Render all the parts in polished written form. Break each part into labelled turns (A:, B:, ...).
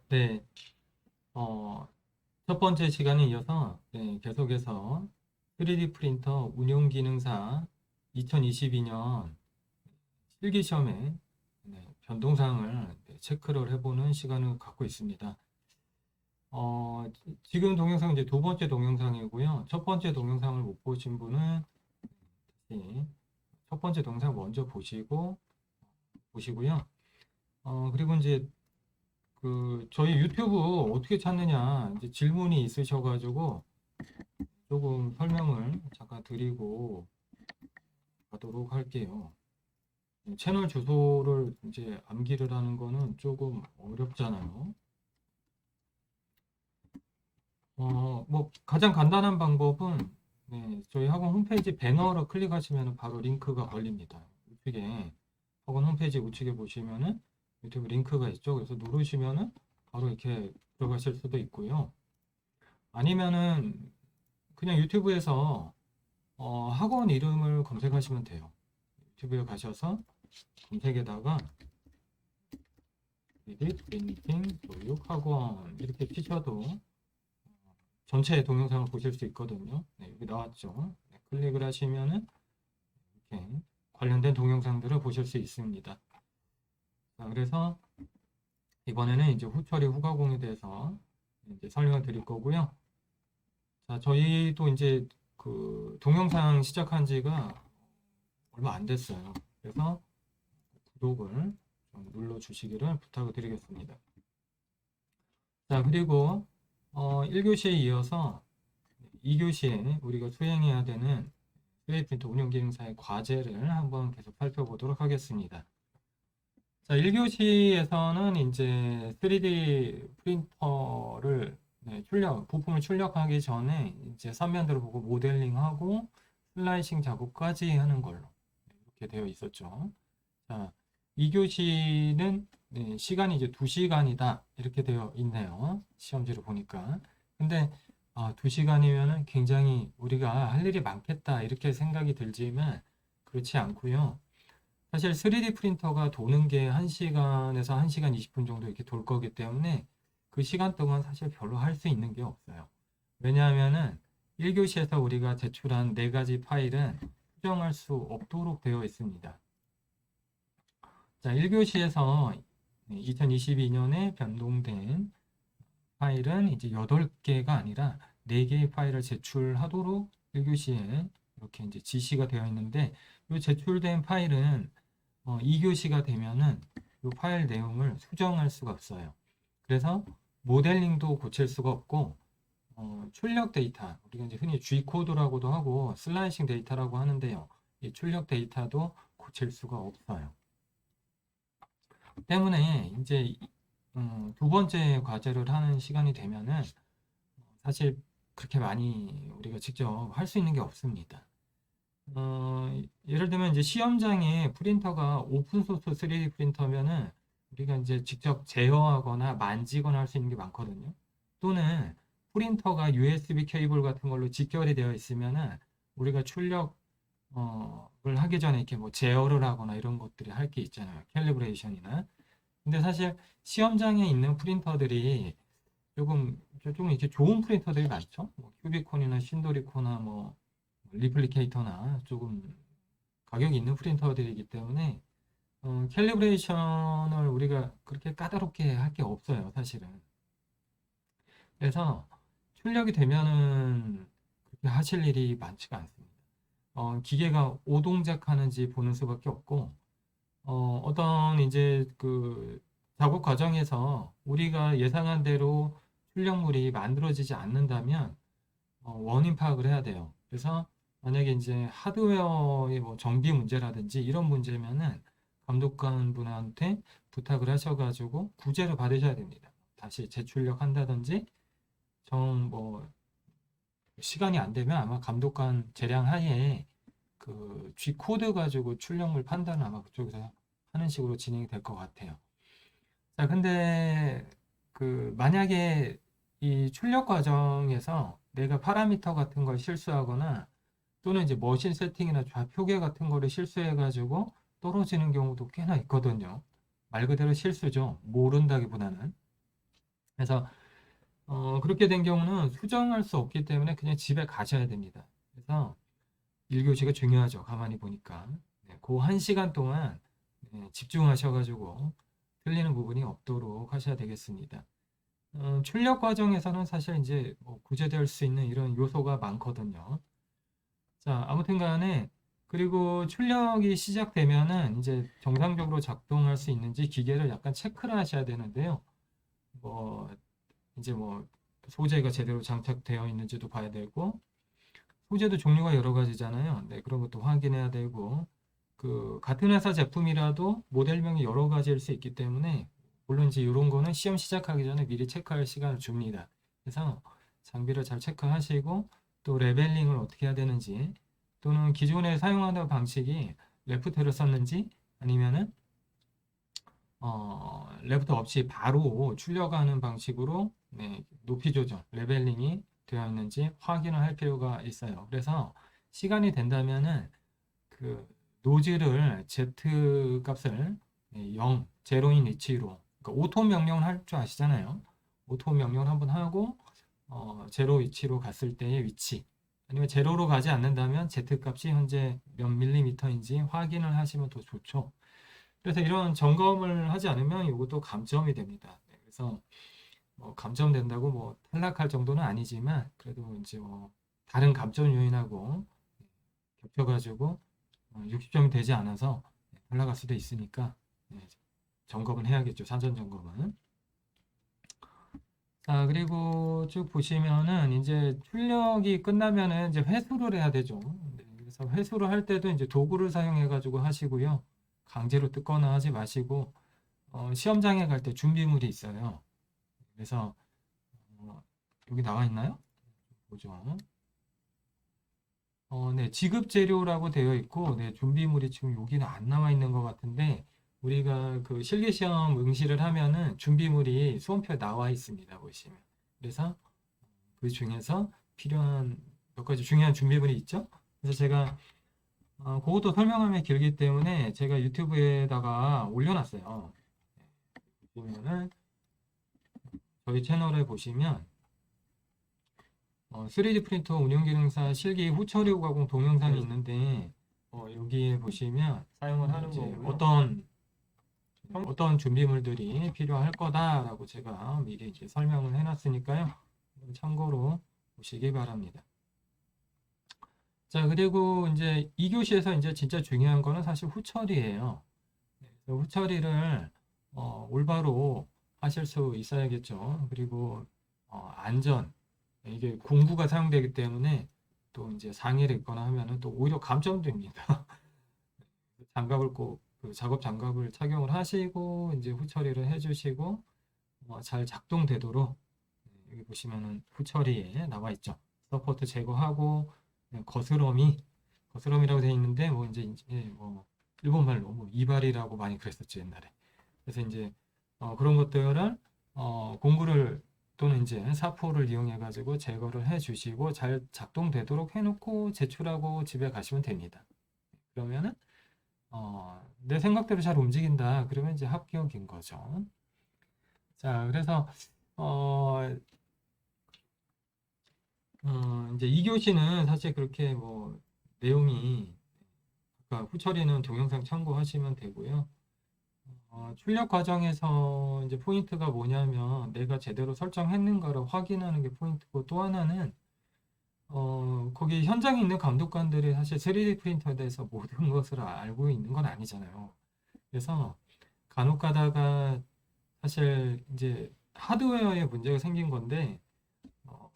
A: 네, 어, 첫 번째 시간에 이어서 네, 계속해서 3D 프린터 운용 기능사 2022년 실기 시험에 네, 변동사항을 네, 체크를 해보는 시간을 갖고 있습니다. 어, 지금 동영상 이제 두 번째 동영상이고요. 첫 번째 동영상을 못 보신 분은 다시 첫 번째 동영상 먼저 보시고요. 그리고 이제 저희 유튜브 어떻게 찾느냐 이제 질문이 있으셔가지고 조금 설명을 잠깐 드리고 가도록 할게요. 채널 주소를 이제 암기를 하는 거는 조금 어렵잖아요. 뭐 가장 간단한 방법은 네, 저희 학원 홈페이지 배너를 클릭하시면 바로 링크가 걸립니다. 우측에 학원 홈페이지 우측에 보시면은 유튜브 링크가 있죠. 그래서 누르시면은 바로 이렇게 들어가실 수도 있고요. 아니면은 그냥 유튜브에서 학원 이름을 검색하시면 돼요. 유튜브에 가셔서 검색에다가 3D 프린팅 교육학원 이렇게 치셔도 전체 동영상을 보실 수 있거든요. 네, 여기 나왔죠. 네, 클릭을 하시면은 이렇게 관련된 동영상들을 보실 수 있습니다. 자, 그래서 이번에는 이제 후처리 후가공에 대해서 이제 설명을 드릴 거고요. 자, 저희도 이제 그 동영상 시작한 지가 얼마 안 됐어요. 그래서 구독을 좀 눌러주시기를 부탁을 드리겠습니다. 자, 그리고 1교시에 이어서 2교시에 우리가 수행해야 되는 3D 프린터 운영 기능사의 과제를 한번 계속 살펴보도록 하겠습니다. 자, 1교시에서는 이제 3D 프린터를 부품을 출력하기 전에 이제 선면들을 보고 모델링하고 슬라이싱 작업까지 하는 걸로 이렇게 되어 있었죠. 자, 2교시는 시간이 이제 2시간이다 이렇게 되어 있네요. 시험지를 보니까. 근데 2시간이면은 굉장히 우리가 할 일이 많겠다 이렇게 생각이 들지만 그렇지 않고요. 사실 3D 프린터가 도는 게 1시간에서 1시간 20분 정도 이렇게 돌 거기 때문에 그 시간 동안 사실 별로 할 수 있는 게 없어요. 왜냐하면은 1교시에서 우리가 제출한 4가지 파일은 수정할 수 없도록 되어 있습니다. 자, 1교시에서 2022년에 변동된 파일은 이제 8개가 아니라 4개의 파일을 제출하도록 1교시에 이렇게 이제 지시가 되어 있는데 이 제출된 파일은 2교시가 되면은 이 파일 내용을 수정할 수가 없어요. 그래서 모델링도 고칠 수가 없고 출력 데이터 우리가 이제 흔히 G코드라고도 하고 슬라이싱 데이터라고 하는데요. 이 출력 데이터도 고칠 수가 없어요. 때문에 이제 두 번째 과제를 하는 시간이 되면은 사실 그렇게 많이 우리가 직접 할 수 있는 게 없습니다. 예를 들면 이제 시험장에 프린터가 오픈소스 3D 프린터면은 우리가 이제 직접 제어하거나 만지거나 할 수 있는 게 많거든요. 또는 프린터가 USB 케이블 같은 걸로 직결이 되어 있으면은 우리가 출력을 하기 전에 이렇게 뭐 제어를 하거나 이런 것들이 할 게 있잖아요. 캘리브레이션이나. 근데 사실 시험장에 있는 프린터들이 조금 이렇게 좋은 프린터들이 많죠. 뭐 큐비콘이나 신도리코나 뭐 리플리케이터나 조금 가격이 있는 프린터들이기 때문에 캘리브레이션을 우리가 그렇게 까다롭게 할 게 없어요, 사실은. 그래서 출력이 되면은 그렇게 하실 일이 많지가 않습니다. 기계가 오동작하는지 보는 수밖에 없고, 어떤 이제 그 작업 과정에서 우리가 예상한 대로 출력물이 만들어지지 않는다면 원인 파악을 해야 돼요. 그래서 만약에 이제 하드웨어의 뭐 정비 문제라든지 이런 문제면은 감독관 분한테 부탁을 하셔가지고 구제를 받으셔야 됩니다. 다시 재출력 한다든지 뭐 시간이 안 되면 아마 감독관 재량 하에 그 G 코드 가지고 출력물 판단을 아마 그쪽에서 하는 식으로 진행이 될 것 같아요. 자, 근데 그 만약에 이 출력 과정에서 내가 파라미터 같은 걸 실수하거나 또는 이제 머신 세팅이나 좌표계 같은 거를 실수해 가지고 떨어지는 경우도 꽤나 있거든요. 말 그대로 실수죠. 모른다기보다는. 그래서 그렇게 된 경우는 수정할 수 없기 때문에 그냥 집에 가셔야 됩니다. 그래서 1교시가 중요하죠. 가만히 보니까. 네, 그 1시간 동안 네, 집중하셔가지고 틀리는 부분이 없도록 하셔야 되겠습니다. 출력 과정에서는 사실 이제 뭐 구제될 수 있는 이런 요소가 많거든요. 자, 아무튼 간에 그리고 출력이 시작되면은 이제 정상적으로 작동할 수 있는지 기계를 약간 체크를 하셔야 되는데요. 뭐 이제 뭐 소재가 제대로 장착되어 있는지도 봐야 되고 소재도 종류가 여러 가지잖아요. 네, 그런 것도 확인해야 되고 그 같은 회사 제품이라도 모델명이 여러 가지일 수 있기 때문에 물론 이제 이런 거는 시험 시작하기 전에 미리 체크할 시간을 줍니다. 그래서 장비를 잘 체크하시고 또 레벨링을 어떻게 해야 되는지 또는 기존에 사용하던 방식이 레프트를 썼는지 아니면은 레프트 없이 바로 출력하는 방식으로 네, 높이 조정, 레벨링이 되어 있는지 확인을 할 필요가 있어요. 그래서 시간이 된다면은 그 노즐을 Z 값을 0, 제로인 위치로 그러니까 오토 명령을 할 줄 아시잖아요. 오토 명령을 한번 하고 제로 위치로 갔을 때의 위치 아니면 제로로 가지 않는다면 Z 값이 현재 몇 밀리미터인지 확인을 하시면 더 좋죠. 그래서 이런 점검을 하지 않으면 이것도 감점이 됩니다. 네, 그래서 뭐 감점된다고 뭐 탈락할 정도는 아니지만 그래도 이제 뭐 다른 감점 요인하고 겹쳐가지고 60점이 되지 않아서 탈락할 수도 있으니까 네, 점검은 해야겠죠. 사전 점검은. 자, 그리고 쭉 보시면은 이제 출력이 끝나면은 이제 회수를 해야 되죠. 네, 그래서 회수를 할 때도 이제 도구를 사용해 가지고 하시고요. 강제로 뜯거나 하지 마시고 시험장에 갈 때 준비물이 있어요. 그래서 여기 나와 있나요? 보죠. 네, 지급 재료라고 되어 있고, 네, 준비물이 지금 여기는 안 나와 있는 것 같은데, 우리가 그 실기시험 응시를 하면은 준비물이 수험표에 나와 있습니다, 보시면. 그래서 그 중에서 필요한 몇 가지 중요한 준비물이 있죠? 그래서 제가, 그것도 설명하면 길기 때문에 제가 유튜브에다가 올려놨어요. 보면은, 저희 채널에 보시면, 3D 프린터 운영 기능사 실기 후처리 가공 동영상이 있는데 여기에 보시면
B: 사용을 하는
A: 이제
B: 거고요.
A: 어떤 준비물들이 필요할 거다라고 제가 미리 이제 설명을 해놨으니까요. 참고로 보시기 바랍니다. 자, 그리고 이제 2교시에서 이제 진짜 중요한 거는 사실 후처리예요. 그래서 후처리를 올바로 하실 수 있어야겠죠. 그리고 안전 이게 공구가 사용되기 때문에 또 이제 상해를 입거나 하면은 또 오히려 감점됩니다. 장갑을 꼭 그 작업 장갑을 착용을 하시고 이제 후처리를 해주시고 잘 작동되도록 여기 보시면은 후처리에 나와 있죠. 서포트 제거하고 거스러미라고 되어 있는데 뭐 이제 뭐 일본말로 뭐 이발이라고 많이 그랬었죠 옛날에. 그래서 이제 그런 것들을 공구를 또는 이제 사포를 이용해 가지고 제거를 해 주시고 잘 작동되도록 해놓고 제출하고 집에 가시면 됩니다. 그러면은 내 생각대로 잘 움직인다. 그러면 이제 합격인 거죠. 자, 그래서 어, 이제 2교시는 사실 그렇게 뭐 내용이 그러니까 후처리는 동영상 참고하시면 되고요. 출력 과정에서 이제 포인트가 뭐냐면 내가 제대로 설정했는가를 확인하는 게 포인트고 또 하나는 거기 현장에 있는 감독관들이 사실 3D 프린터에 대해서 모든 것을 알고 있는 건 아니잖아요. 그래서 간혹 가다가 사실 이제 하드웨어에 문제가 생긴 건데 어,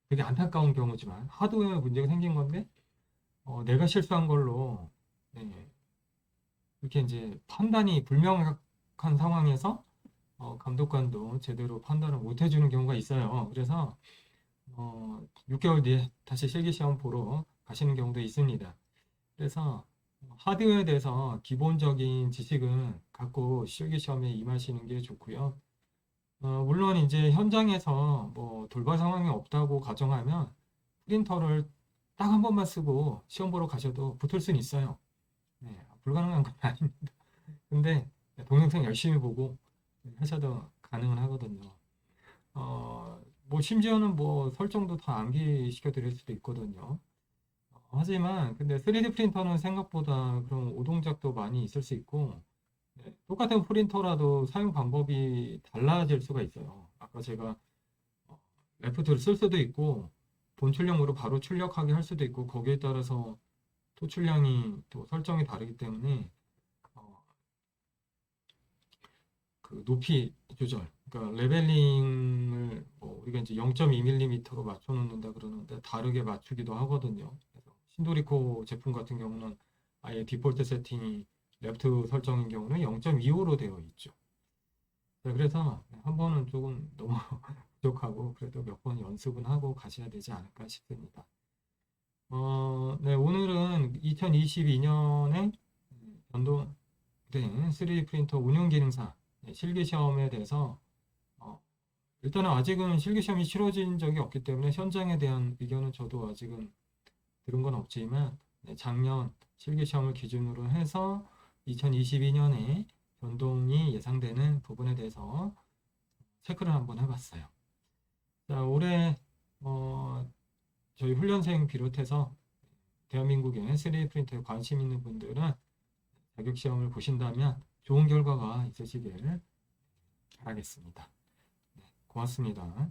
A: 되게 안타까운 경우지만 하드웨어에 문제가 생긴 건데 내가 실수한 걸로 네, 이렇게 이제 판단이 불명확한 상황에서 감독관도 제대로 판단을 못 해주는 경우가 있어요. 그래서 6개월 뒤에 다시 실기시험 보러 가시는 경우도 있습니다. 그래서 하드웨어에 대해서 기본적인 지식은 갖고 실기시험에 임하시는 게 좋고요. 물론 이제 현장에서 뭐 돌발 상황이 없다고 가정하면 프린터를 딱 한 번만 쓰고 시험 보러 가셔도 붙을 수는 있어요. 네, 불가능한 건 아닙니다. 근데 동영상 열심히 보고 하셔도 가능은 하거든요. 뭐 심지어는 뭐 설정도 다 암기시켜 드릴 수도 있거든요. 하지만 근데 3D 프린터는 생각보다 그런 오동작도 많이 있을 수 있고, 똑같은 프린터라도 사용 방법이 달라질 수가 있어요. 아까 제가 레프트를 쓸 수도 있고 본출력으로 바로 출력하게 할 수도 있고, 거기에 따라서 토출량이 또 설정이 다르기 때문에 어, 그 높이 조절, 그러니까 레벨링을 뭐 우리가 이제 0.2mm로 맞춰 놓는다 그러는데 다르게 맞추기도 하거든요. 그래서 신도리코 제품 같은 경우는 아예 디폴트 세팅이 레프트 설정인 경우는 0.25로 되어 있죠. 네, 그래서 한 번은 조금 너무 부족하고 그래도 몇 번 연습은 하고 가셔야 되지 않을까 싶습니다. 네, 오늘은 2022년에 변동된 3D 프린터 운용 기능사 실기 시험에 대해서 어, 일단은 아직은 실기 시험이 치러진 적이 없기 때문에 현장에 대한 의견은 저도 아직은 들은 건 없지만, 작년 실기 시험을 기준으로 해서 2022년에 변동이 예상되는 부분에 대해서 체크를 한번 해봤어요. 자, 올해 저희 훈련생 비롯해서 대한민국의 3D 프린터에 관심 있는 분들은 자격 시험을 보신다면 좋은 결과가 있으시길 바라겠습니다. 네, 고맙습니다.